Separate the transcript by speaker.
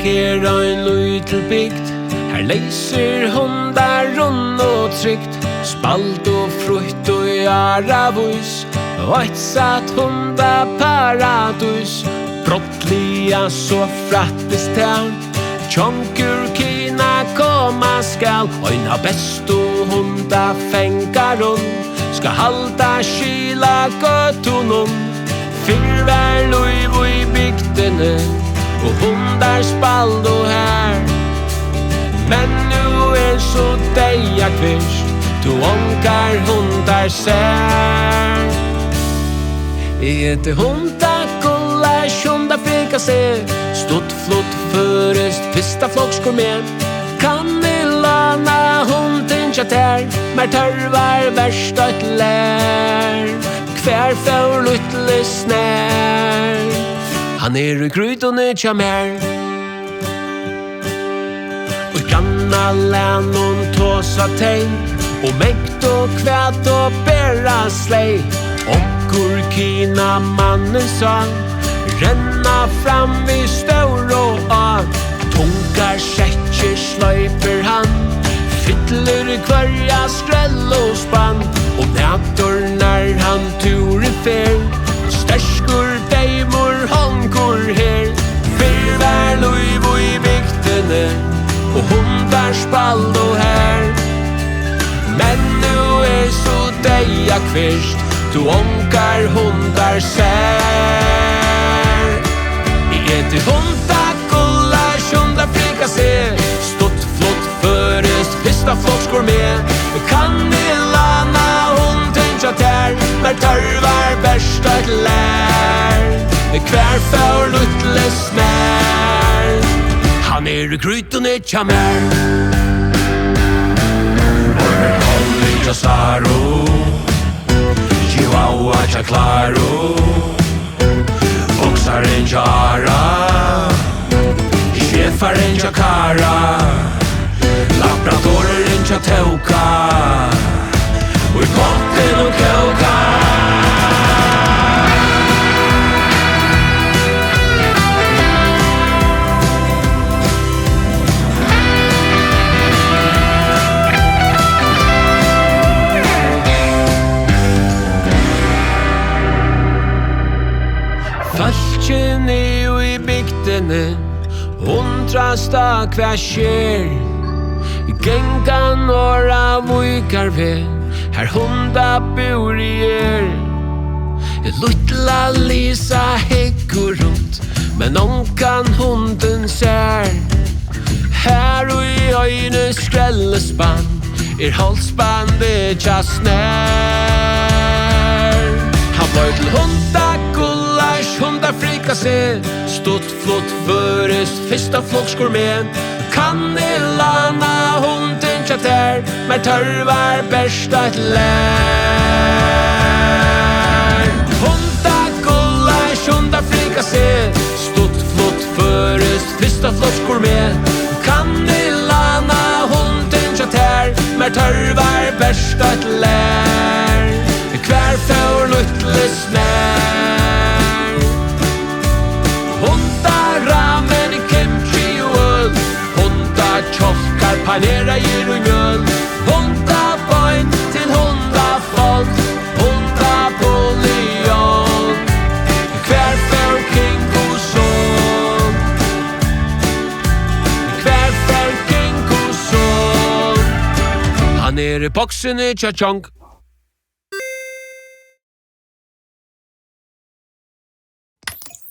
Speaker 1: her ein lytel bygd. Her leiser hundar runn og trygt. Spalt og frukt og jaravus. Og eit satt hunda paradus. Brottliga så frattest her. Tjonkur kina komma skall. Oina bestu hunda fengar hon. Ska halda skila göttunum. Fyrvär luiv i bygdene. Og hundar spald og her. Men nu så deia kvist. Du onkar hundar ser. I ett hundakulla sjunda frika se. Stått flott förest fyrsta flockskor med. Kanilana hunden tjater. Mer törvar värst ett lär. Kvär för luttle snär. Han i kryddone tja mer. Och ganna län hon tåsa tegn. Och mäkt och kvät och bära slej. Onkur kina mannen sa. Renna fram vid stor och av. Tunkar sätter slöjper han. Fytler kvarja skräll och spann. Och nätor när han turen fer. Stärskur dejmor honkor her. Fyrvär luiv i bygdene. Och hundar spald och här. Men nu så deia kvist. Du onkar hundar ser. I ett hundakulla sjunda frika se. Stått flott förest fyrsta flockskor med. Kanilana hunden tjater. Mer törvar bärsta ett lär. Kvär för luttle snär. Han i kryddone tja mer. Orr Saro. Chihuahua tja claro. Boxaren jara. Schäfaren tja kara. Labradoren tja teuka. Och i potten och koka. Falchen i bygdene. Undrasta hva skjer. Genga norra vuikarve. Her hunda bor i Luttla Lisa hekkur runt. Men onkan hunden ser. Her og i øyne skrellespann. Halsbandet tja snær. Han var til hundakullars hundar frika se. Stått flott förest fyrsta flockskor med. Kanilana hunden tjater. Mer törvar bärsta ett lär. Hundakullars hundar frika se. Stått flott förest fyrsta flockskor med. Kanilana hunden tjater. Mer törvar bärsta ett lär. Kvär för luttle snär. Hundar ramen i kimchi och öl. Hundar tjockar panera i mjöl. Hundar boin till hundar folk. Hundar polion. Kvär för King Koson. Kvär för King Koson. Han i boxen i tja-tjonk.